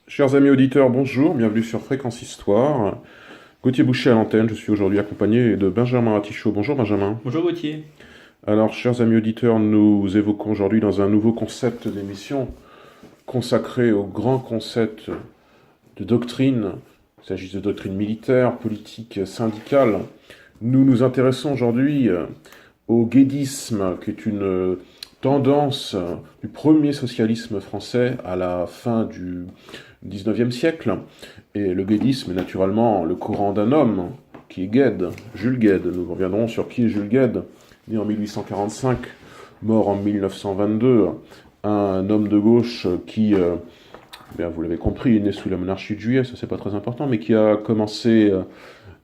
Chers amis auditeurs, bonjour, bienvenue sur Fréquence Histoire. Gauthier Boucher à l'antenne, je suis aujourd'hui accompagné de Benjamin Ratichot. Bonjour Benjamin. Bonjour Gauthier. Alors, chers amis auditeurs, nous évoquons aujourd'hui dans un nouveau concept d'émission consacré au grand concept de doctrine. Il s'agit de doctrine militaire, politique, syndicale. Nous nous intéressons aujourd'hui au guédisme, qui est une tendance du premier socialisme français à la fin du XIXe siècle. Et le guédisme est naturellement le courant d'un homme, qui est Gued, Jules Gued. Nous reviendrons sur qui est Jules Gued, né en 1845, mort en 1922, un homme de gauche qui, bien, vous l'avez compris, est né sous la monarchie de Juillet, ça c'est pas très important, mais qui a commencé,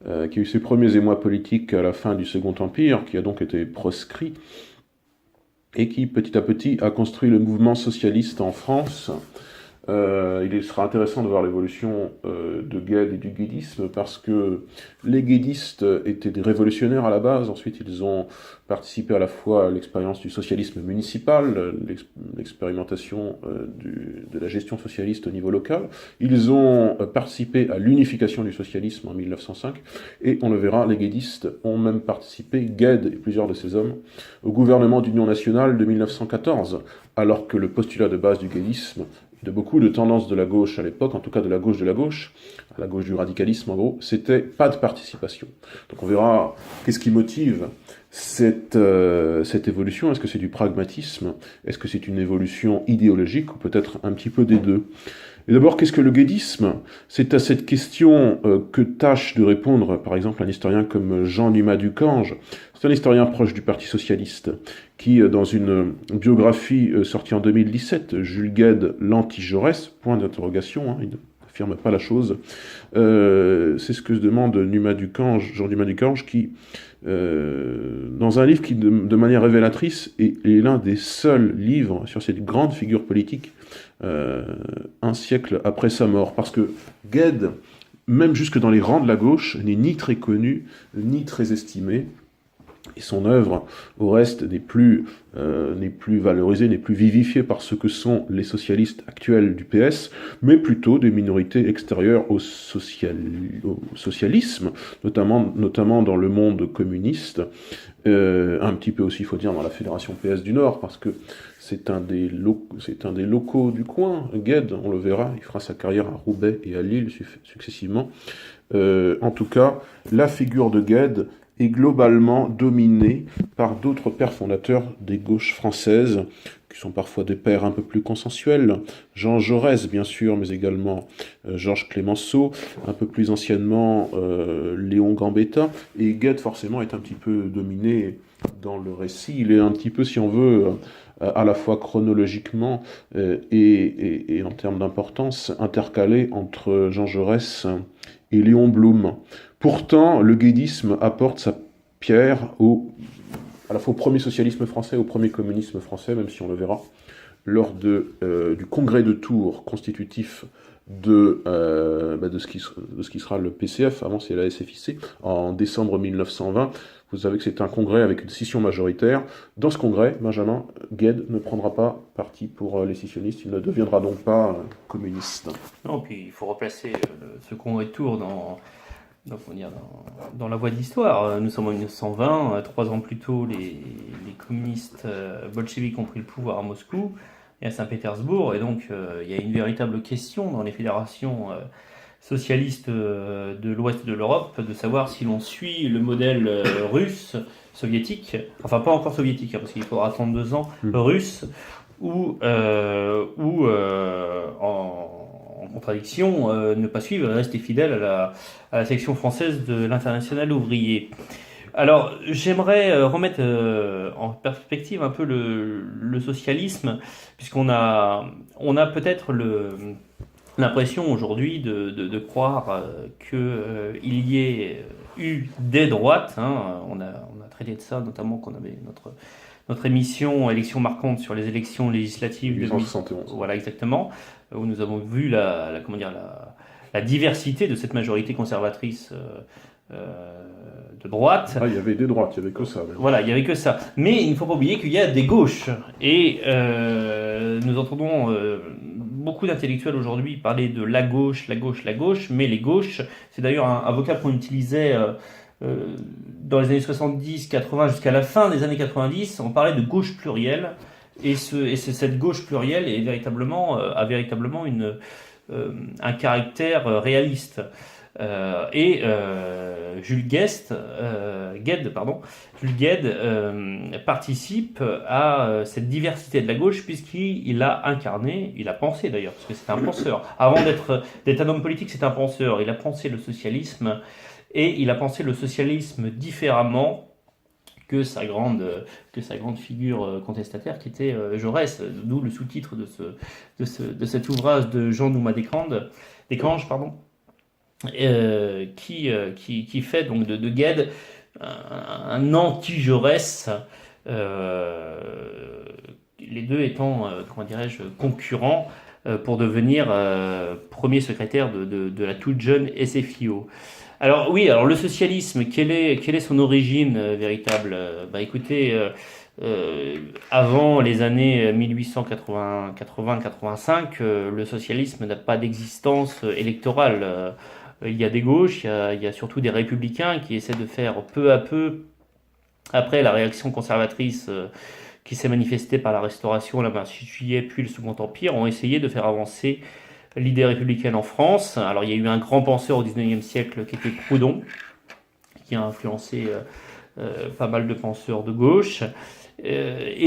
qui a eu ses premiers émois politiques à la fin du Second Empire, qui a donc été proscrit, et qui petit à petit a construit le mouvement socialiste en France. Il sera intéressant de voir l'évolution de Gued et du guédisme parce que les guédistes étaient des révolutionnaires à la base. Ensuite, ils ont participé à la fois à l'expérience du socialisme municipal, l'expérimentation de la gestion socialiste au niveau local. Ils ont participé à l'unification du socialisme en 1905 et on le verra, les guédistes ont même participé, Gued et plusieurs de ces hommes, au gouvernement d'union nationale de 1914, alors que le postulat de base du guédisme de beaucoup de tendances de la gauche à l'époque, en tout cas de la gauche, à la gauche du radicalisme en gros, c'était pas de participation. Donc on verra qu'est-ce qui motive cette évolution. Est-ce que c'est du pragmatisme? Est-ce que c'est une évolution idéologique? Ou peut-être un petit peu des deux? Et d'abord, qu'est-ce que le guédisme? C'est à cette question que tâche de répondre, par exemple, un historien comme Jean-Dumas Ducange. C'est un historien proche du Parti socialiste, qui, dans une biographie sortie en 2017, Jules Gued, l'anti-Jaurès, point d'interrogation, il n'affirme pas la chose, c'est ce que se demande Jean-Dumas Ducange, qui, dans un livre qui, de manière révélatrice, est l'un des seuls livres sur cette grande figure politique, un siècle après sa mort. Parce que Gued, même jusque dans les rangs de la gauche, n'est ni très connu, ni très estimé. Et son œuvre, au reste, n'est plus valorisée, n'est plus vivifiée par ce que sont les socialistes actuels du PS, mais plutôt des minorités extérieures au socialisme, notamment dans le monde communiste, un petit peu aussi, il faut dire, dans la Fédération PS du Nord, parce que c'est un des locaux du coin. Gued, on le verra, il fera sa carrière à Roubaix et à Lille successivement. En tout cas, la figure de Gued est globalement dominée par d'autres pères fondateurs des gauches françaises, qui sont parfois des pères un peu plus consensuels. Jean Jaurès, bien sûr, mais également Georges Clemenceau, un peu plus anciennement Léon Gambetta. Et Gued, forcément, est un petit peu dominé dans le récit. Il est un petit peu, si on veut, à la fois chronologiquement et en termes d'importance, intercalé entre Jean Jaurès et Léon Blum. Pourtant, le guédisme apporte sa pierre à la fois au premier socialisme français et au premier communisme français, même si on le verra, lors du congrès de Tours constitutif de ce qui sera le PCF, avant c'est la SFIC, en décembre 1920. Vous savez que c'est un congrès avec une scission majoritaire. Dans ce congrès, Benjamin Gued ne prendra pas parti pour les scissionnistes, il ne deviendra donc pas communiste. Non, puis il faut replacer ce congrès de Tours dans la voie de l'histoire. Nous sommes en 1920, 3 ans plus tôt, les communistes bolcheviques ont pris le pouvoir à Moscou et à Saint-Pétersbourg, et donc il y a une véritable question dans les fédérations socialistes de l'ouest de l'Europe, de savoir si l'on suit le modèle russe, soviétique, enfin pas encore soviétique, parce qu'il faudra attendre 2 ans, russe, ou en contradiction, ne pas suivre et rester fidèle à la section française de l'Internationale ouvrier. Alors, j'aimerais remettre en perspective un peu le socialisme, puisqu'on a peut-être l'impression aujourd'hui de croire qu'il y ait eu des droites. On a traité de ça, notamment qu'on avait notre émission Élections marquantes sur les élections législatives de 1871. Voilà, exactement, où nous avons vu la diversité de cette majorité conservatrice de droite. Ah, il y avait des droites, il n'y avait que ça. Voilà, il n'y avait que ça. Mais il ne faut pas oublier qu'il y a des gauches. Et nous entendons beaucoup d'intellectuels aujourd'hui parlaient de la gauche, la gauche, la gauche, mais les gauches, c'est d'ailleurs un vocable qu'on utilisait dans les années 70, 80, jusqu'à la fin des années 90, on parlait de gauche plurielle, cette gauche plurielle a véritablement un caractère réaliste. Jules Guesde participe à cette diversité de la gauche puisqu'il a incarné, il a pensé d'ailleurs, parce que c'est un penseur. Avant d'être un homme politique, c'est un penseur. Il a pensé le socialisme et il a pensé le socialisme différemment que sa grande figure contestataire qui était Jaurès, d'où le sous-titre de cet ouvrage de Jean Noumat Descanges, qui fait donc de Guesde un anti-Jaurès, les deux étant, comment dirais-je, concurrents pour devenir premier secrétaire de la toute jeune SFIO. Alors oui, alors le socialisme, quelle est son origine véritable? Écoutez, avant les années 1880-85, le socialisme n'a pas d'existence électorale. Il y a des gauches, il y a surtout des républicains qui essaient de faire peu à peu, après la réaction conservatrice qui s'est manifestée par la Restauration, la Monarchie de Juillet, puis le Second Empire, ont essayé de faire avancer l'idée républicaine en France. Alors il y a eu un grand penseur au XIXe siècle qui était Proudhon, qui a influencé pas mal de penseurs de gauche. Le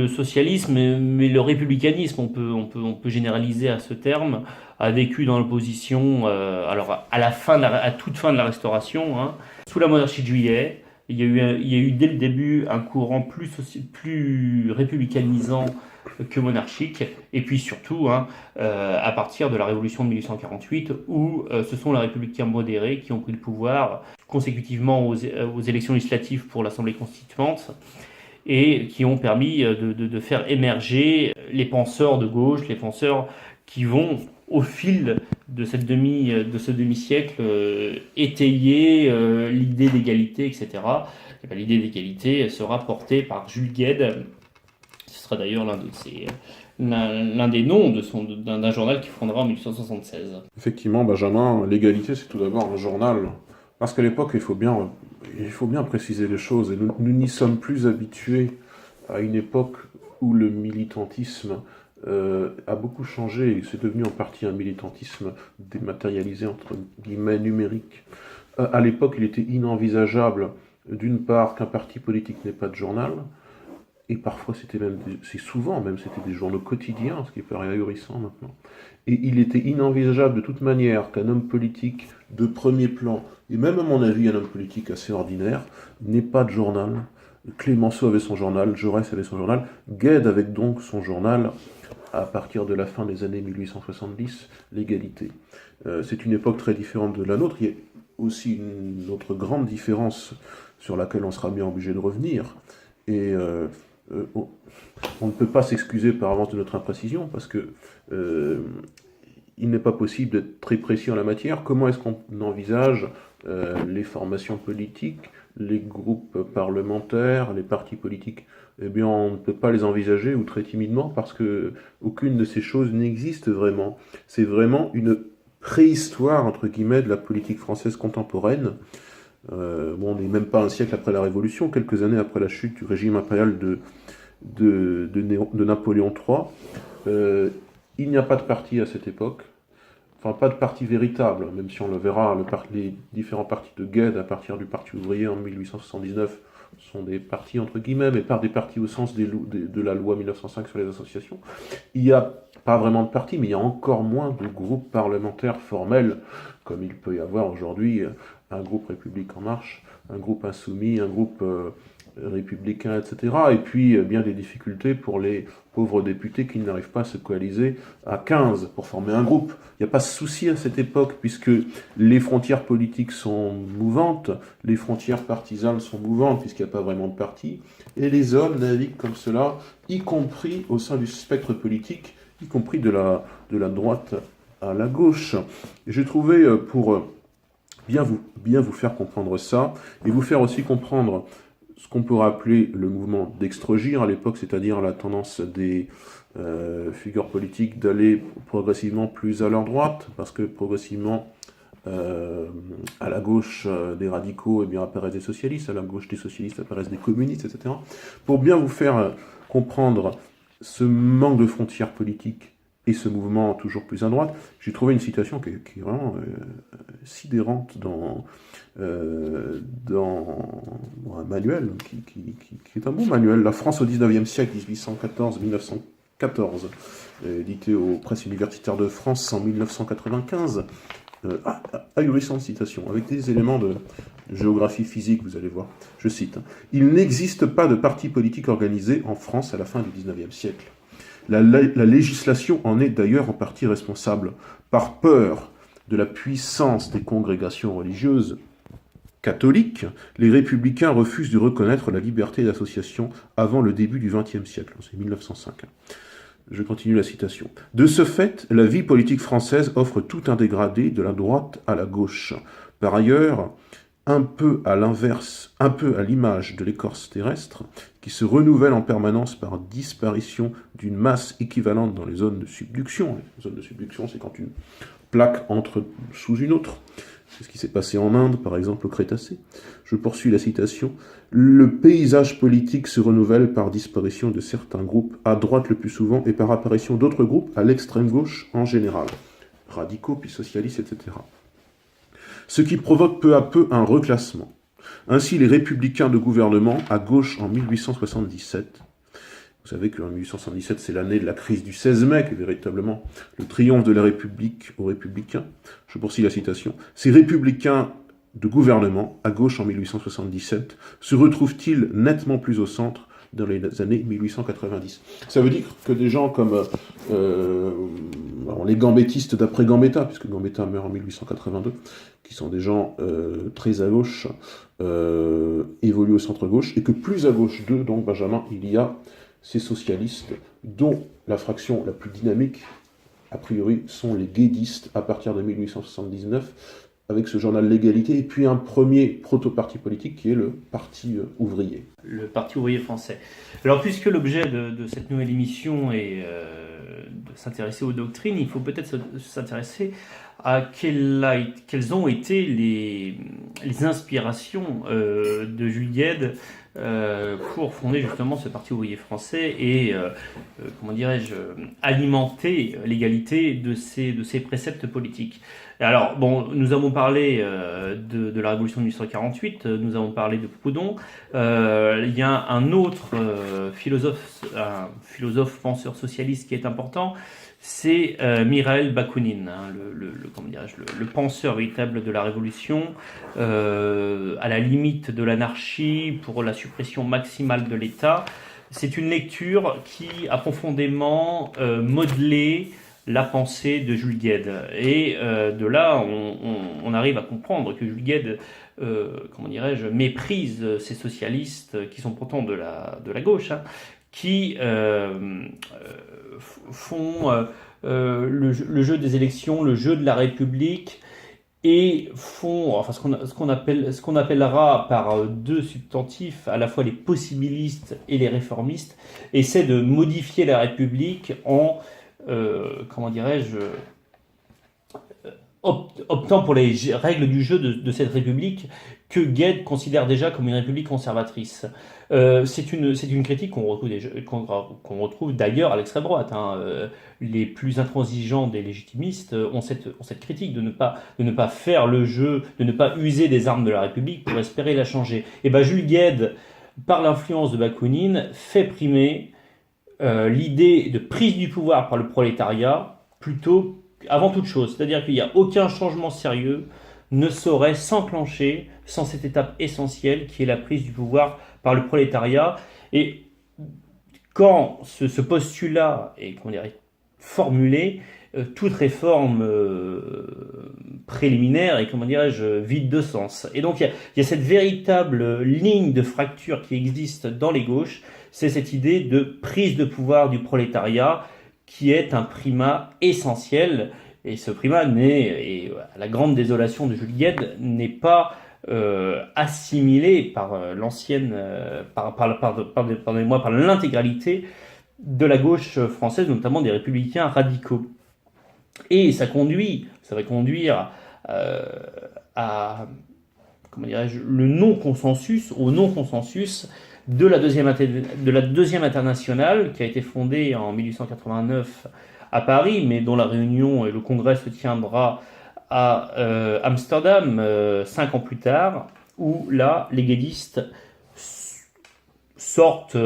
socialisme, mais le républicanisme, on peut généraliser à ce terme, a vécu dans l'opposition, alors à toute fin de la Restauration, hein, sous la Monarchie de Juillet. Il y a eu dès le début un courant plus républicanisant que monarchique, et puis surtout à partir de la Révolution de 1848, où ce sont les républicains modérés qui ont pris le pouvoir consécutivement aux élections législatives pour l'Assemblée constituante, et qui ont permis de faire émerger les penseurs de gauche, les penseurs qui vont, au fil de ce demi-siècle, étayer l'idée d'égalité, etc. Et bien, l'idée d'égalité sera portée par Jules Guesde. Ce sera d'ailleurs l'un des noms d'un journal qu'il fondera en 1876. Effectivement, Benjamin, l'égalité, c'est tout d'abord un journal. Parce qu'à l'époque, il faut bien préciser les choses. Et nous n'y sommes plus habitués à une époque où le militantisme a beaucoup changé. C'est devenu en partie un militantisme dématérialisé, entre guillemets, numérique. À l'époque, il était inenvisageable, d'une part, qu'un parti politique n'ait pas de journal, et parfois c'était des journaux quotidiens, ce qui paraît ahurissant maintenant. Et il était inenvisageable de toute manière qu'un homme politique de premier plan, et même à mon avis un homme politique assez ordinaire, n'ait pas de journal. Clémenceau avait son journal, Jaurès avait son journal, Guesde avait donc son journal à partir de la fin des années 1870, l'égalité. C'est une époque très différente de la nôtre. Il y a aussi une autre grande différence sur laquelle on sera bien obligé de revenir. Et on ne peut pas s'excuser par avance de notre imprécision, parce que il n'est pas possible d'être très précis en la matière. Comment est-ce qu'on envisage les formations politiques, les groupes parlementaires, les partis politiques? Eh bien, on ne peut pas les envisager, ou très timidement, parce que aucune de ces choses n'existe vraiment. C'est vraiment une préhistoire, entre guillemets, de la politique française contemporaine. On n'est même pas un siècle après la Révolution, quelques années après la chute du régime impérial de Napoléon III. Il n'y a pas de parti à cette époque, enfin pas de parti véritable, même si on le verra, les différents partis de Guesde à partir du Parti ouvrier en 1879 sont des partis entre guillemets, mais pas des partis au sens de la loi 1905 sur les associations. Il n'y a pas vraiment de parti, mais il y a encore moins de groupes parlementaires formels, comme il peut y avoir aujourd'hui un groupe République en marche, un groupe insoumis, un groupe républicain, etc. Et puis bien des difficultés pour les pauvres députés qui n'arrivent pas à se coaliser à 15 pour former un groupe. Il n'y a pas de souci à cette époque, puisque les frontières politiques sont mouvantes, les frontières partisanes sont mouvantes, puisqu'il n'y a pas vraiment de parti, et les hommes naviguent comme cela, y compris au sein du spectre politique, y compris de la droite à la gauche. Et j'ai trouvé, pour bien vous faire comprendre ça, et vous faire aussi comprendre ce qu'on peut rappeler le mouvement d'extrogir à l'époque, c'est-à-dire la tendance des figures politiques d'aller progressivement plus à leur droite, parce que progressivement, à la gauche des radicaux, eh bien, apparaissent des socialistes, à la gauche des socialistes apparaissent des communistes, etc. Pour bien vous faire comprendre ce manque de frontières politiques et ce mouvement toujours plus à droite, j'ai trouvé une citation qui est vraiment sidérante dans un manuel, qui est un bon manuel, La France au XIXe siècle, 1814-1914, édité aux presses universitaires de France en 1995. Ahurissante citation, avec des éléments de géographie physique, vous allez voir. Je cite, « Il n'existe pas de parti politique organisé en France à la fin du XIXe siècle. La législation en est d'ailleurs en partie responsable. Par peur de la puissance des congrégations religieuses catholiques, les républicains refusent de reconnaître la liberté d'association avant le début du XXe siècle. » C'est 1905. Je continue la citation. « De ce fait, la vie politique française offre tout un dégradé de la droite à la gauche. Par ailleurs, un peu à l'inverse, un peu à l'image de l'écorce terrestre, qui se renouvelle en permanence par disparition d'une masse équivalente dans les zones de subduction. Les zones de subduction, c'est quand une plaque entre sous une autre. C'est ce qui s'est passé en Inde, par exemple, au Crétacé. Je poursuis la citation. « Le paysage politique se renouvelle par disparition de certains groupes, à droite le plus souvent, et par apparition d'autres groupes à l'extrême gauche en général. Radicaux, puis socialistes, etc. Ce qui provoque peu à peu un reclassement. Ainsi, les républicains de gouvernement, à gauche en 1877, vous savez qu'en 1877, c'est l'année de la crise du 16 mai, qui est véritablement le triomphe de la République aux républicains. Je poursuis la citation. Ces républicains de gouvernement, à gauche en 1877, se retrouvent-ils nettement plus au centre dans les années 1890. Ça veut dire que des gens comme les gambettistes d'après Gambetta, puisque Gambetta meurt en 1882, qui sont des gens très à gauche, évoluent au centre-gauche, et que plus à gauche d'eux, donc Benjamin, il y a ces socialistes, dont la fraction la plus dynamique, a priori, sont les guédistes à partir de 1879, avec ce journal L'Égalité, et puis un premier proto-parti politique qui est le Parti ouvrier. Le Parti ouvrier français. Alors, puisque l'objet de cette nouvelle émission est de s'intéresser aux doctrines, il faut peut-être s'intéresser à quelles ont été les inspirations de Jules Guesde pour fonder justement ce Parti ouvrier français et, alimenter l'égalité de ses préceptes politiques. Alors, bon, nous avons parlé de la Révolution de 1848, nous avons parlé de Proudhon. Il y a un autre philosophe penseur socialiste qui est important, c'est Mikhaïl Bakounine, hein, le penseur véritable de la Révolution, à la limite de l'anarchie, pour la suppression maximale de l'État. C'est une lecture qui a profondément modelé la pensée de Jules Guesde. Et de là, on arrive à comprendre que Jules Guesde, méprise ces socialistes qui sont pourtant de la gauche, hein, qui font le jeu des élections, le jeu de la République, et font ce qu'on appellera par deux substantifs, à la fois les possibilistes et les réformistes, essaient de modifier la République en optant pour les règles du jeu de cette République que Guesde considère déjà comme une République conservatrice. C'est une critique qu'on retrouve d'ailleurs à l'extrême droite. Hein. Les plus intransigeants des légitimistes ont cette critique de ne pas faire le jeu, de ne pas user des armes de la République pour espérer la changer. Et Jules Guesde, par l'influence de Bakounine, fait primer l'idée de prise du pouvoir par le prolétariat plutôt avant toute chose. C'est-à-dire qu'il n'y a aucun changement sérieux ne saurait s'enclencher sans cette étape essentielle qui est la prise du pouvoir par le prolétariat. Et quand ce postulat est formulé, toute réforme préliminaire est vide de sens. Et donc il y a cette véritable ligne de fracture qui existe dans les gauches, c'est cette idée de prise de pouvoir du prolétariat qui est un primat essentiel. Et ce primat à la grande désolation de Jules Guesde, n'est pas assimilé par par l'intégralité de la gauche française, notamment des républicains radicaux. Et ça va conduire à, comment dirais-je, au non-consensus de la deuxième internationale qui a été fondée en 1889 à Paris, mais dont la réunion et le congrès se tiendra à Amsterdam 5 ans plus tard, où là, les gaullistes sortent,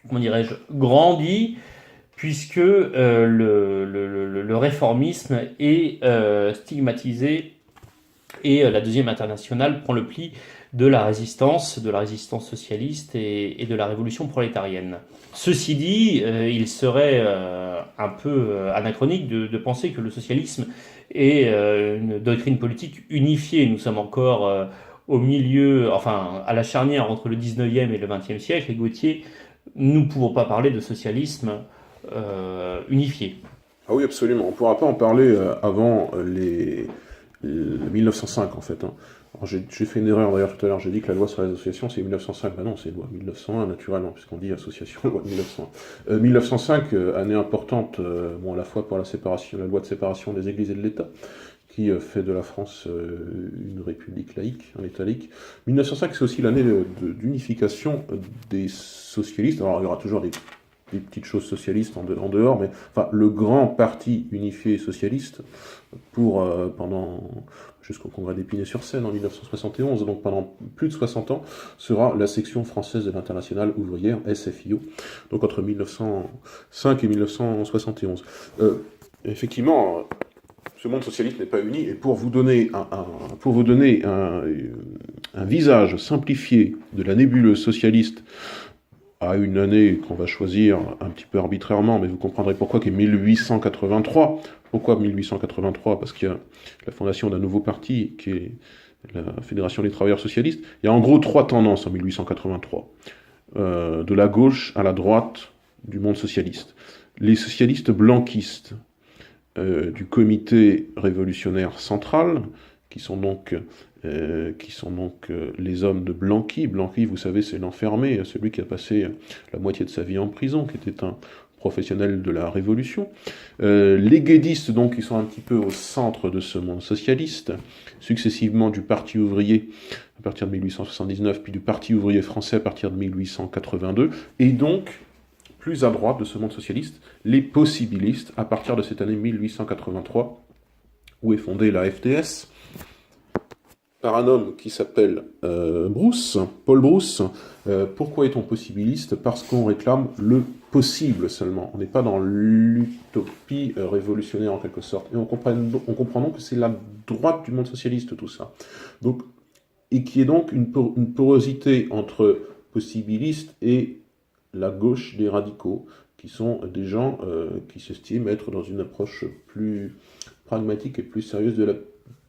comment dirais-je, grandis, puisque le réformisme est stigmatisé et la deuxième internationale prend le pli de la résistance socialiste et de la révolution prolétarienne. Ceci dit, il serait un peu anachronique de penser que le socialisme est une doctrine politique unifiée. Nous sommes encore au milieu, enfin à la charnière entre le 19e et le 20e siècle, et Gauthier, nous ne pouvons pas parler de socialisme unifié. Ah oui, absolument. On ne pourra pas en parler avant les 1905 en fait. Hein. J'ai fait une erreur d'ailleurs tout à l'heure, j'ai dit que la loi sur les associations c'est 1905, ben non c'est loi 1901 naturellement, puisqu'on dit association, loi 1901. 1905, année importante, bon, à la fois pour la loi de séparation des églises et de l'État, qui fait de la France une république laïque, un État laïque. 1905 c'est aussi l'année d'unification des socialistes, alors il y aura toujours des petites choses socialistes en dehors, mais enfin, le grand parti unifié socialiste jusqu'au congrès d'Épinay-sur-Seine en 1971, donc pendant plus de 60 ans, sera la section française de l'Internationale ouvrière, SFIO, donc entre 1905 et 1971. Effectivement, ce monde socialiste n'est pas uni, et pour vous donner un visage simplifié de la nébuleuse socialiste à une année qu'on va choisir un petit peu arbitrairement, mais vous comprendrez pourquoi, qui est 1883. Pourquoi 1883 ? Parce qu'il y a la fondation d'un nouveau parti, qui est la Fédération des travailleurs socialistes. Il y a en gros 3 tendances en 1883, de la gauche à la droite du monde socialiste. Les socialistes blanquistes du comité révolutionnaire central, qui sont donc les hommes de Blanqui. Blanqui, vous savez, c'est l'enfermé, celui qui a passé la moitié de sa vie en prison, qui était un professionnel de la Révolution. Les guédistes, donc, qui sont un petit peu au centre de ce monde socialiste, successivement du Parti ouvrier à partir de 1879, puis du Parti ouvrier français à partir de 1882, et donc, plus à droite de ce monde socialiste, les possibilistes, à partir de cette année 1883, où est fondée la FTS, par un homme qui s'appelle Paul Brousse. Pourquoi est-on possibiliste ? Parce qu'on réclame le possible seulement. On n'est pas dans l'utopie révolutionnaire en quelque sorte. Et on comprend donc que c'est la droite du monde socialiste tout ça. Donc, et qui est donc une porosité entre possibilistes et la gauche des radicaux, qui sont des gens qui s'estiment être dans une approche plus pragmatique et plus sérieuse de la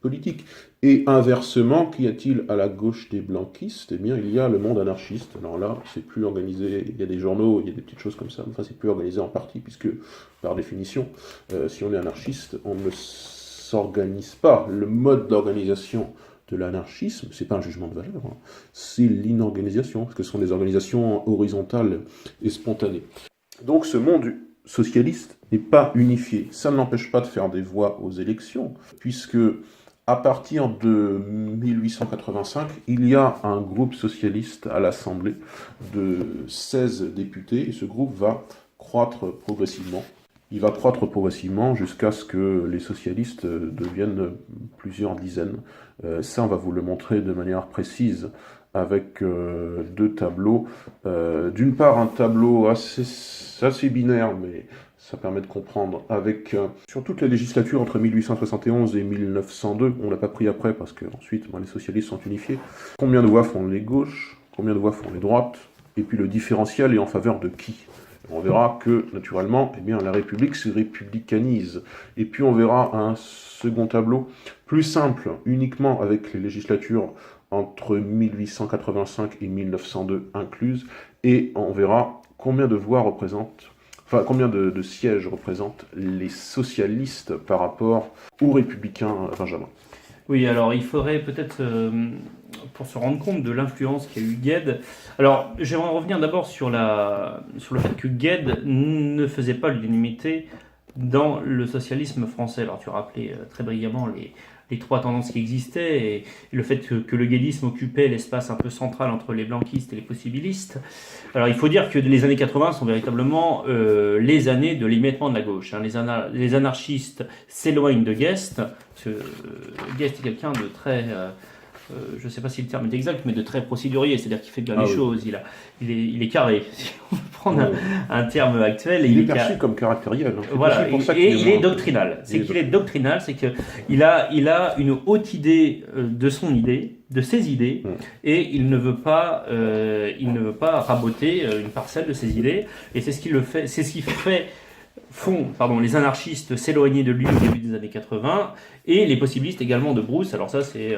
politique. Et inversement, qu'y a-t-il à la gauche des blanquistes ? Eh bien, il y a le monde anarchiste. Alors là, c'est plus organisé, il y a des journaux, il y a des petites choses comme ça, enfin, c'est plus organisé en partie, puisque, par définition, si on est anarchiste, on ne s'organise pas. Le mode d'organisation de l'anarchisme, c'est pas un jugement de valeur, hein, c'est l'inorganisation, parce que ce sont des organisations horizontales et spontanées. Donc ce monde socialiste n'est pas unifié. Ça ne l'empêche pas de faire des voix aux élections, puisque à partir de 1885, il y a un groupe socialiste à l'Assemblée de 16 députés, et ce groupe va croître progressivement. Il va croître progressivement jusqu'à ce que les socialistes deviennent plusieurs dizaines. Ça, on va vous le montrer de manière précise avec 2 tableaux. D'une part, un tableau assez binaire, mais ça permet de comprendre, avec sur toutes les législatures entre 1871 et 1902, on l'a pas pris après parce que ensuite les socialistes sont unifiés, combien de voix font les gauches, combien de voix font les droites, et puis le différentiel est en faveur de qui ? On verra que, naturellement, eh bien, la République se républicanise. Et puis on verra un second tableau plus simple, uniquement avec les législatures entre 1885 et 1902 incluses, et on verra combien de voix représentent, enfin combien de sièges représentent les socialistes par rapport aux républicains benjamins. Oui, alors il faudrait peut-être, pour se rendre compte de l'influence qu'a eu Gued, alors j'aimerais revenir d'abord sur le fait que Gued ne faisait pas l'unanimité dans le socialisme français. Alors tu rappelais très brillamment les trois tendances qui existaient et le fait que le guédisme occupait l'espace un peu central entre les blanquistes et les possibilistes. Alors il faut dire que les années 80 sont véritablement les années de l'émiettement de la gauche. Hein. Les anarchistes s'éloignent de Guest, parce que Guest est quelqu'un de très... je ne sais pas si le terme est exact, mais de très procédurier, c'est-à-dire qu'il fait bien les choses, il est carré, si on veut prendre un terme actuel. Il est perçu comme caractériel. Hein. Voilà, et il est doctrinal. C'est qu'il est doctrinal, c'est qu'il a une haute idée de son idée, de ses idées, et il ne veut pas raboter une parcelle de ses idées, et c'est ce qui le fait, c'est ce qui fait les anarchistes s'éloigner de lui au début des années 80 et les possibilistes également de Brousse. Alors ça c'est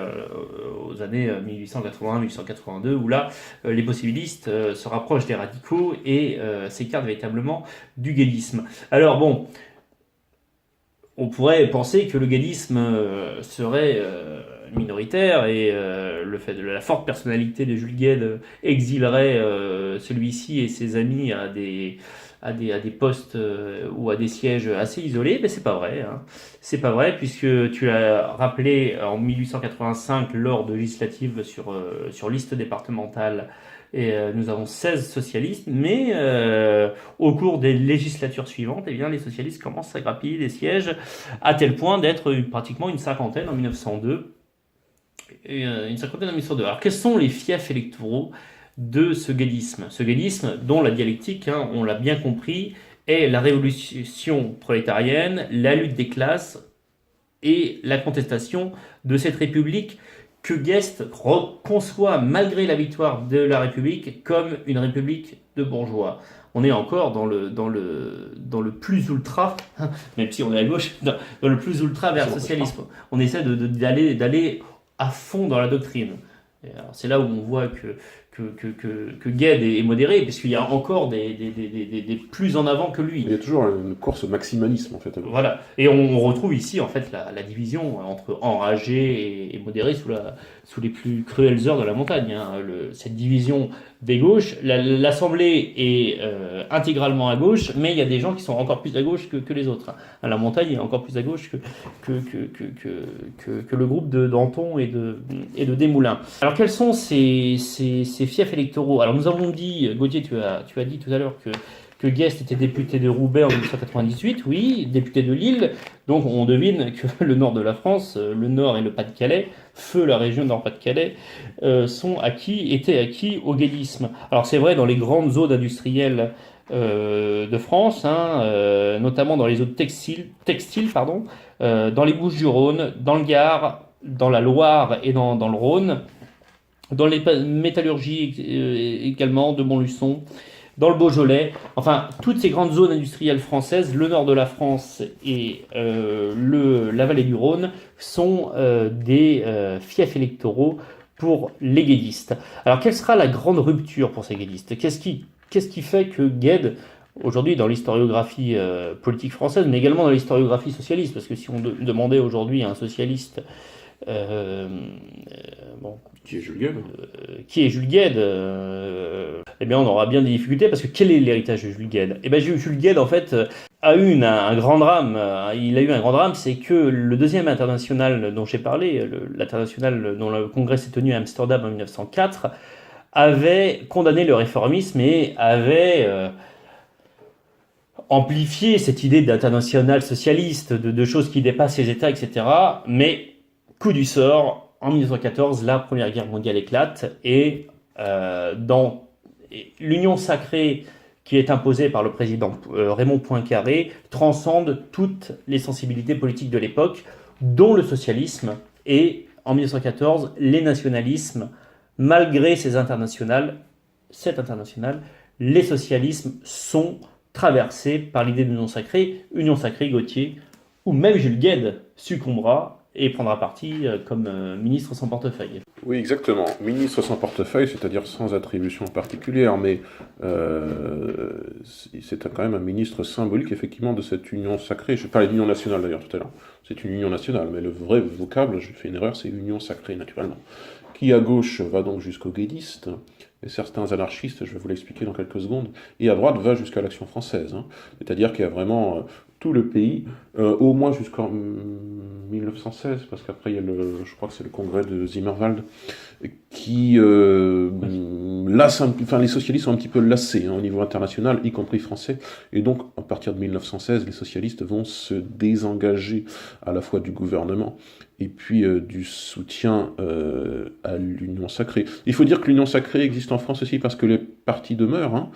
aux années 1881-1882 où là les possibilistes se rapprochent des radicaux et s'écartent véritablement du guédisme. Alors bon, on pourrait penser que le guédisme serait minoritaire et le fait de la forte personnalité de Jules Guesde exilerait celui-ci et ses amis à des postes ou à des sièges assez isolés, mais c'est pas vrai. Hein. C'est pas vrai puisque tu l'as rappelé en 1885 lors de législatives sur liste départementale. Et nous avons 16 socialistes, mais au cours des législatures suivantes, eh bien, les socialistes commencent à grappiller des sièges à tel point d'être pratiquement une cinquantaine en 1902. Et, une cinquantaine en 1902. Alors quels sont les fiefs électoraux de ce guédisme? Ce guédisme dont la dialectique, hein, on l'a bien compris, est la révolution prolétarienne, la lutte des classes et la contestation de cette République que Guest conçoit, malgré la victoire de la République, comme une République de bourgeois. On est encore dans le plus ultra, même si on est à gauche, dans le plus ultra vers le socialisme. On essaie d'aller à fond dans la doctrine. Alors, c'est là où on voit que Guesde est modéré, puisqu'il y a encore des plus en avant que lui. Il y a toujours une course au maximalisme, en fait. Voilà. Et on retrouve ici, en fait, la division entre enragé et modéré sous les plus cruelles heures de la montagne. Hein. Cette division des gauches, l'Assemblée est intégralement à gauche, mais il y a des gens qui sont encore plus à gauche que les autres. Hein. La montagne est encore plus à gauche que le groupe de Danton et de Desmoulins. Alors, quels sont ces fiefs électoraux? Alors, nous avons dit, Gauthier, tu as dit tout à l'heure que Guest était député de Roubaix en 1998, oui, député de Lille. Donc on devine que le nord de la France, le nord et le Pas-de-Calais, feu la région Nord-Pas-de-Calais, étaient acquis au guédisme. Alors c'est vrai dans les grandes zones industrielles de France, hein, notamment dans les zones textiles, dans les Bouches-du-Rhône, dans le Gard, dans la Loire et dans le Rhône, dans les métallurgies également de Montluçon, dans le Beaujolais, enfin toutes ces grandes zones industrielles françaises, le nord de la France et la vallée du Rhône sont des fiefs électoraux pour les guédistes. Alors quelle sera la grande rupture pour ces guédistes? Qu'est-ce qui fait que Guesde, aujourd'hui dans l'historiographie politique française, mais également dans l'historiographie socialiste, parce que si on demandait aujourd'hui à un socialiste qui est Jules Guesde qui est Jules Guesde, eh bien on aura bien des difficultés parce que quel est l'héritage de Jules Guesde? Eh bien Jules Guesde en fait a eu un grand drame. Il a eu un grand drame, c'est que le deuxième international dont j'ai parlé, l'international dont le congrès s'est tenu à Amsterdam en 1904, avait condamné le réformisme et avait amplifié cette idée d'international socialiste, de choses qui dépassent les États, etc. Mais coup du sort, en 1914, la Première Guerre mondiale éclate et l'union sacrée qui est imposée par le président Raymond Poincaré transcende toutes les sensibilités politiques de l'époque, dont le socialisme et, en 1914, les nationalismes. Malgré cette internationale, les socialismes sont traversés par l'idée d'union sacrée, Gauthier, où même Jules Guesde succombera et prendra parti comme ministre sans portefeuille. Oui, exactement. Ministre sans portefeuille, c'est-à-dire sans attribution particulière, mais c'est quand même un ministre symbolique, effectivement, de cette union sacrée. Je parlais d'union nationale, d'ailleurs, tout à l'heure. C'est une union nationale, mais le vrai vocable, j'ai fait une erreur, c'est union sacrée, naturellement. Qui, à gauche, va donc jusqu'aux guédistes, et certains anarchistes, je vais vous l'expliquer dans quelques secondes, et à droite va jusqu'à l'Action française. C'est-à-dire qu'il y a vraiment tout le pays, au moins jusqu'en 1916, parce qu'après il y a je crois que c'est le congrès de Zimmerwald, qui lasse, enfin les socialistes sont un petit peu lassés au niveau international, y compris français, et donc à partir de 1916, les socialistes vont se désengager à la fois du gouvernement et puis du soutien à l'Union sacrée. Il faut dire que l'Union sacrée existe en France aussi parce que les partis demeurent,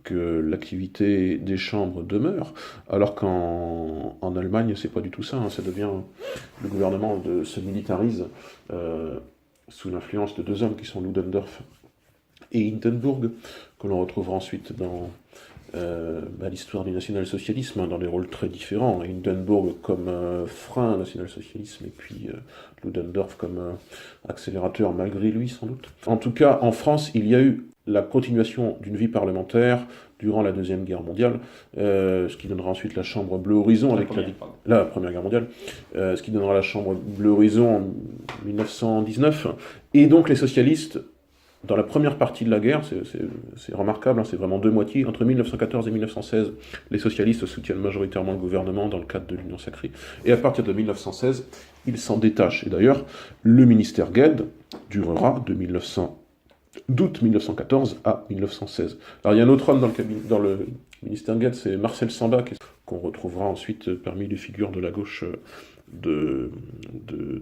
que l'activité des chambres demeure, alors qu'en Allemagne, c'est pas du tout ça. Ça devient, le gouvernement se militarise sous l'influence de deux hommes qui sont Ludendorff et Hindenburg, que l'on retrouvera ensuite dans l'histoire du national-socialisme, dans des rôles très différents. Hindenburg comme frein national-socialisme, et puis Ludendorff comme accélérateur, malgré lui, sans doute. En tout cas, en France, il y a eu la continuation d'une vie parlementaire durant la Deuxième Guerre mondiale, ce qui donnera ensuite la Chambre Bleu Horizon avec la Première Guerre mondiale, ce qui donnera la Chambre Bleu Horizon en 1919. Et donc les socialistes, dans la première partie de la guerre, c'est remarquable, c'est vraiment deux moitiés, entre 1914 et 1916, les socialistes soutiennent majoritairement le gouvernement dans le cadre de l'Union sacrée, et à partir de 1916, ils s'en détachent. Et d'ailleurs, le ministère Gued durera d'août 1914 à 1916. Alors il y a un autre homme dans le ministère Gued, c'est Marcel Samba, qu'on retrouvera ensuite parmi les figures de la gauche de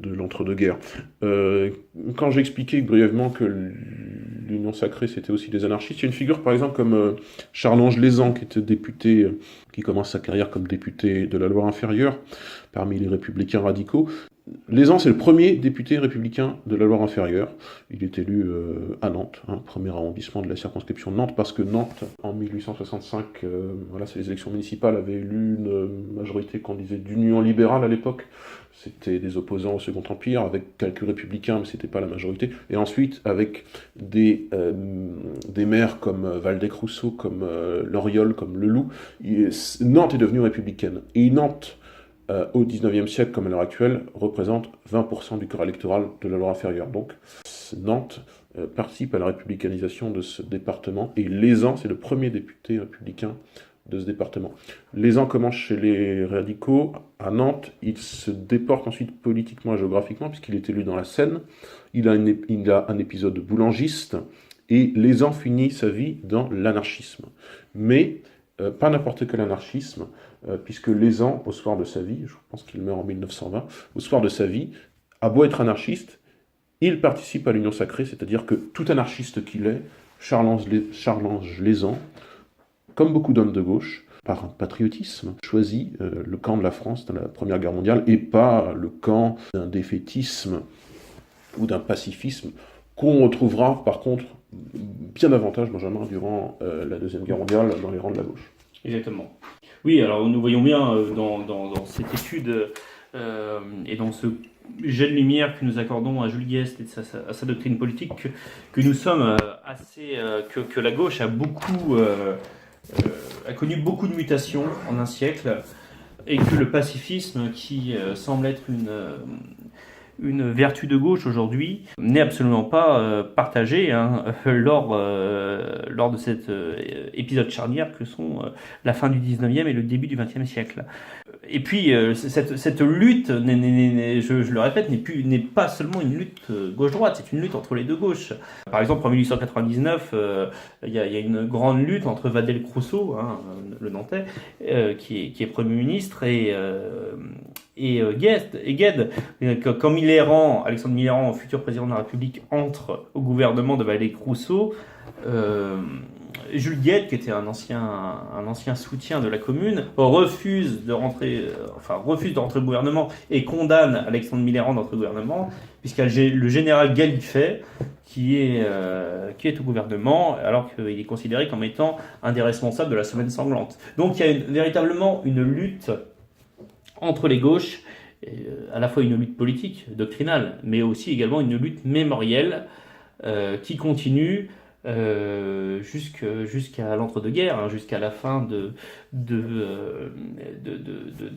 l'entre-deux-guerres. Quand j'expliquais brièvement que l'Union sacrée c'était aussi des anarchistes, il y a une figure par exemple comme Charles-Ange Lézan, qui était député, qui commence sa carrière comme député de la Loire-Inférieure parmi les républicains radicaux. Lézan, c'est le premier député républicain de la Loire-Inférieure. Il est élu à Nantes, premier arrondissement de la circonscription de Nantes, parce que Nantes, en 1865, c'est les élections municipales, avait élu une majorité qu'on disait d'union libérale à l'époque. C'était des opposants au Second Empire, avec quelques républicains, mais c'était pas la majorité. Et ensuite, avec des maires comme Waldeck-Rousseau, comme Loriol, comme Leloup, Nantes est devenue républicaine. Et Nantes, au XIXe siècle, comme à l'heure actuelle, représente 20% du corps électoral de la Loire-Inférieure. Donc, Nantes participe à la républicanisation de ce département, et Lézan, c'est le premier député républicain de ce département. Lézan commence chez les radicaux à Nantes, il se déporte ensuite politiquement et géographiquement, puisqu'il est élu dans la Seine, il a un épisode boulangiste, et Lézan finit sa vie dans l'anarchisme. Mais pas n'importe quel anarchisme, puisque Lézan, au soir de sa vie, je pense qu'il meurt en 1920, au soir de sa vie, a beau être anarchiste, il participe à l'Union sacrée, c'est-à-dire que tout anarchiste qu'il est, Charles-Ange Lézan, comme beaucoup d'hommes de gauche, par un patriotisme, choisit le camp de la France dans la Première Guerre mondiale, et pas le camp d'un défaitisme ou d'un pacifisme qu'on retrouvera par contre bien davantage, Benjamin, durant la Deuxième Guerre mondiale dans les rangs de la gauche. Exactement. Oui, alors nous voyons bien dans cette étude et dans ce jet de lumière que nous accordons à Jules Guesde et à sa doctrine politique que nous sommes que la gauche a connu beaucoup de mutations en un siècle, et que le pacifisme, qui semble être une vertu de gauche aujourd'hui, n'est absolument pas partagée lors de cet épisode charnière que sont la fin du 19e et le début du 20e siècle. Et puis, cette lutte, je le répète, n'est pas seulement une lutte gauche-droite, c'est une lutte entre les deux gauches. Par exemple, en 1899, il y a une grande lutte entre Waldeck-Rousseau, le Nantais, qui est Premier ministre, et Guesde. Quand Alexandre Mitterrand, futur président de la République, entre au gouvernement de Waldeck-Rousseau, Jules Guesde, qui était un ancien soutien de la Commune, refuse de rentrer au gouvernement et condamne Alexandre Mitterrand d'entrer au gouvernement, puisqu'il y a le général Gallifet qui est au gouvernement, alors qu'il est considéré comme étant un des responsables de la Semaine sanglante. Donc il y a véritablement une lutte entre les gauches, à la fois une lutte politique, doctrinale, mais aussi également une lutte mémorielle qui continue jusqu'à l'entre-deux-guerres, hein, jusqu'à la fin de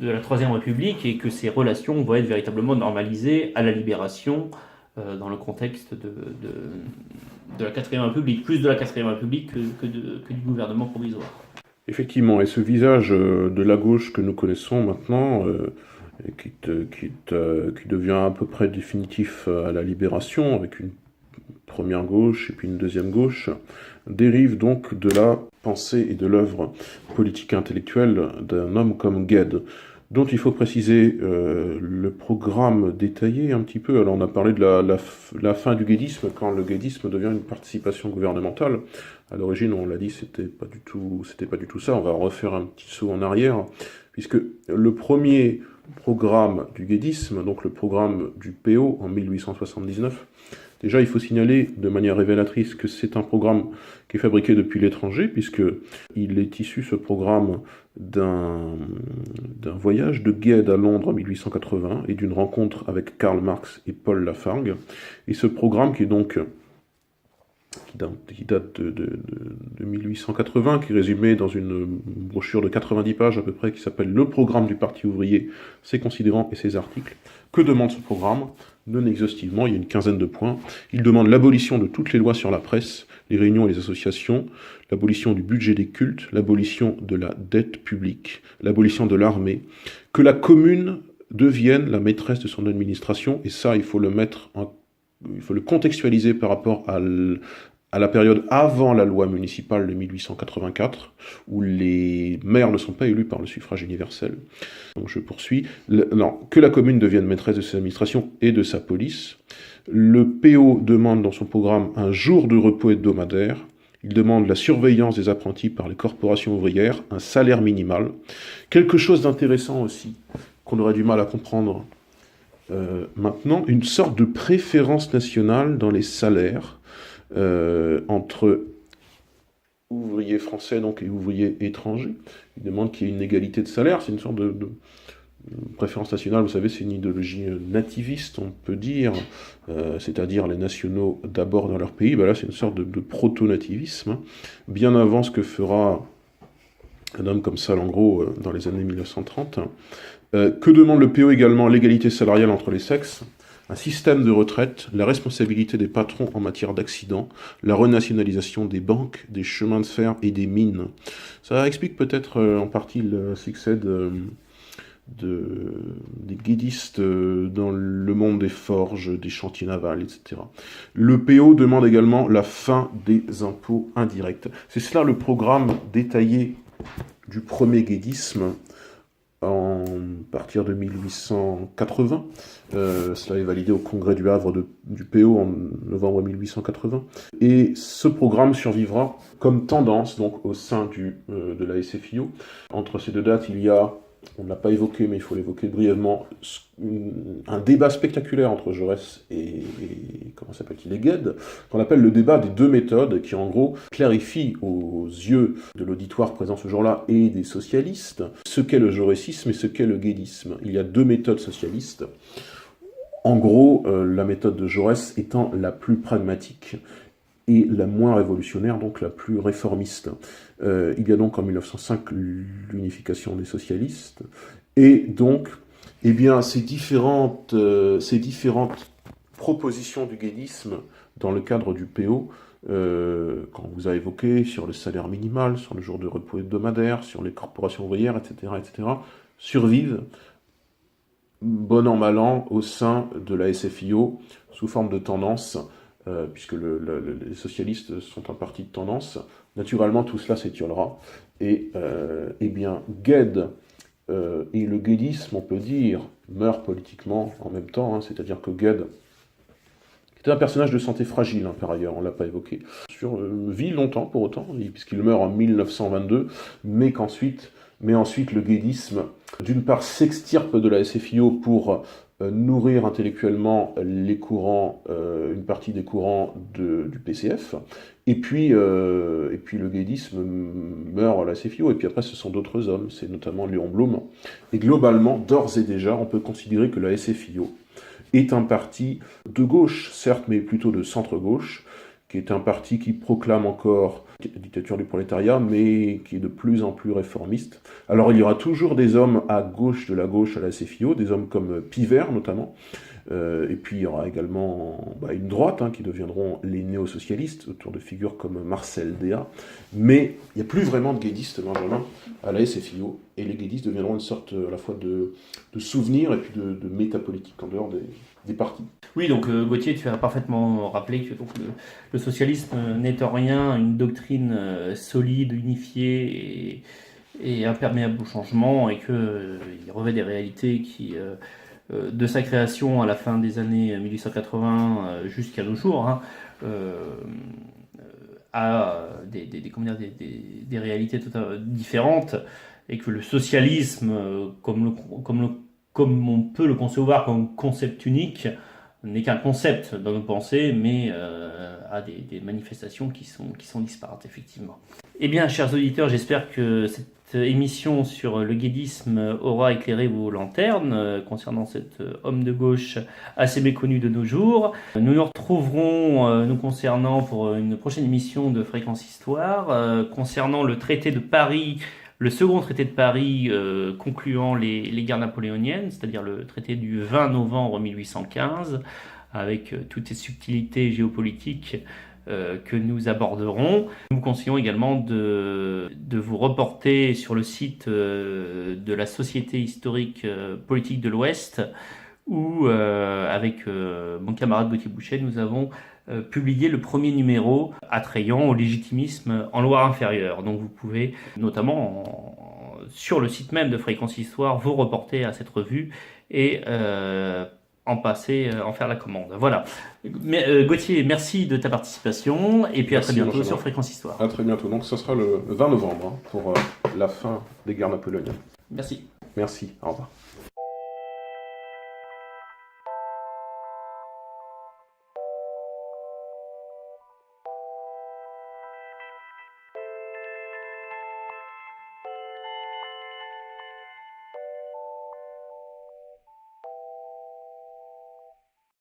la Troisième République, et que ces relations vont être véritablement normalisées à la Libération, dans le contexte de la Quatrième République, plus de la Quatrième République que du gouvernement provisoire. Effectivement, et ce visage de la gauche que nous connaissons maintenant, qui devient à peu près définitif à la Libération, avec une première gauche et puis une deuxième gauche, dérive donc de la pensée et de l'œuvre politique et intellectuelle d'un homme comme Gued, dont il faut préciser le programme détaillé un petit peu. Alors on a parlé de la fin du guédisme, quand le guédisme devient une participation gouvernementale. À l'origine, on l'a dit, c'était pas du tout ça. On va refaire un petit saut en arrière, puisque le premier programme du guédisme, donc le programme du PO en 1879, déjà, il faut signaler de manière révélatrice que c'est un programme qui est fabriqué depuis l'étranger, puisqu'il est issu, ce programme, d'un voyage de Gued à Londres en 1880 et d'une rencontre avec Karl Marx et Paul Lafargue. Et ce programme, qui date de 1880, qui est résumé dans une brochure de 90 pages à peu près, qui s'appelle « Le programme du Parti ouvrier, ses considérants et ses articles ». Que demande ce programme? Non exhaustivement, il y a une quinzaine de points. Il demande l'abolition de toutes les lois sur la presse, les réunions et les associations, l'abolition du budget des cultes, l'abolition de la dette publique, l'abolition de l'armée, que la commune devienne la maîtresse de son administration, et ça, il faut le contextualiser par rapport à la période avant la loi municipale de 1884, où les maires ne sont pas élus par le suffrage universel. Donc je poursuis. Que la commune devienne maîtresse de ses administrations et de sa police. Le PO demande dans son programme un jour de repos hebdomadaire. Il demande la surveillance des apprentis par les corporations ouvrières, un salaire minimal. Quelque chose d'intéressant aussi, qu'on aurait du mal à comprendre maintenant, une sorte de préférence nationale dans les salaires entre ouvriers français donc, et ouvriers étrangers. Il demande qu'il y ait une égalité de salaire, c'est une sorte de préférence nationale, vous savez, c'est une idéologie nativiste, on peut dire, c'est-à-dire les nationaux d'abord dans leur pays. Ben là, c'est une sorte de proto-nativisme, bien avant ce que fera un homme comme Salengro dans les années 1930. Que demande le PO également? L'égalité salariale entre les sexes, un système de retraite, la responsabilité des patrons en matière d'accidents, la renationalisation des banques, des chemins de fer et des mines. Ça explique peut-être en partie le succès des guédistes dans le monde des forges, des chantiers navals, etc. Le PO demande également la fin des impôts indirects. C'est cela le programme détaillé du premier guédisme à partir de 1880. Cela est validé au congrès du Havre du PO en novembre 1880. Et ce programme survivra comme tendance donc, au sein de la SFIO. Entre ces deux dates, il y a, on ne l'a pas évoqué, mais il faut l'évoquer brièvement, un débat spectaculaire entre Jaurès et comment s'appelle-t-il, et Gued, qu'on appelle le débat des deux méthodes, qui en gros clarifie aux yeux de l'auditoire présent ce jour-là et des socialistes ce qu'est le jaurécisme et ce qu'est le guédisme. Il y a deux méthodes socialistes. En gros, la méthode de Jaurès étant la plus pragmatique et la moins révolutionnaire, donc la plus réformiste. Il y a donc en 1905 l'unification des socialistes, et donc, eh bien, ces différentes propositions du guédisme dans le cadre du PO, qu'on vous a évoqué sur le salaire minimal, sur le jour de repos hebdomadaire, sur les corporations ouvrières, etc., survivent, bon an, mal an, au sein de la SFIO, sous forme de tendance, puisque les socialistes sont un parti de tendance. Naturellement, tout cela s'étiolera. Et eh bien, Gued et le guédisme, on peut dire, meurent politiquement en même temps, hein, c'est-à-dire que Gued était un personnage de santé fragile, hein, par ailleurs, on ne l'a pas évoqué, vit longtemps pour autant, puisqu'il meurt en 1922, mais ensuite le guédisme, d'une part, s'extirpe de la SFIO pour nourrir intellectuellement les courants, une partie des courants du PCF, et puis le guédisme meurt à la CFIO, et puis après ce sont d'autres hommes, c'est notamment Léon Blum. Et globalement, d'ores et déjà, on peut considérer que la SFIO est un parti de gauche, certes, mais plutôt de centre-gauche, qui est un parti qui proclame encore la dictature du prolétariat, mais qui est de plus en plus réformiste. Alors il y aura toujours des hommes à gauche de la gauche à la CFIO, des hommes comme Pivert notamment, et puis il y aura également une droite qui deviendront les néo-socialistes, autour de figures comme Marcel Déat, mais il n'y a plus vraiment de guédistes, Benjamin, à la SFIO, et les guédistes deviendront une sorte à la fois de souvenir et puis de métapolitique en dehors des partis. Oui, donc Gauthier, tu as parfaitement rappelé que donc, le socialisme n'est en rien une doctrine solide, unifiée et imperméable au changement, et qu'il revêt des réalités qui, de sa création à la fin des années 1880 jusqu'à nos jours, a des réalités totalement différentes, et que le socialisme, comme on peut le concevoir comme concept unique, n'est qu'un concept dans nos pensées, mais a des manifestations qui sont disparates, effectivement. Eh bien, chers auditeurs, j'espère que cette émission sur le guédisme aura éclairé vos lanternes concernant cet homme de gauche assez méconnu de nos jours. Nous nous retrouverons, nous concernant, pour une prochaine émission de Fréquence Histoire, concernant le traité de Paris, le second traité de Paris concluant les guerres napoléoniennes, c'est-à-dire le traité du 20 novembre 1815, avec toutes ces subtilités géopolitiques que nous aborderons. Nous vous conseillons également de vous reporter sur le site de la Société historique politique de l'Ouest, où, avec mon camarade Gauthier Bouchet, nous avons publié le premier numéro attrayant au légitimisme en Loire-Inférieure. Donc vous pouvez, notamment sur le site même de Fréquence Histoire, vous reporter à cette revue et en faire la commande. Voilà. Mais, Gauthier, merci de ta participation, et puis Merci, à très bientôt Benjamin. sur Fréquence Histoire. À très bientôt. Donc ce sera le 20 novembre pour la fin des guerres napoléoniennes. Merci. Merci, au revoir.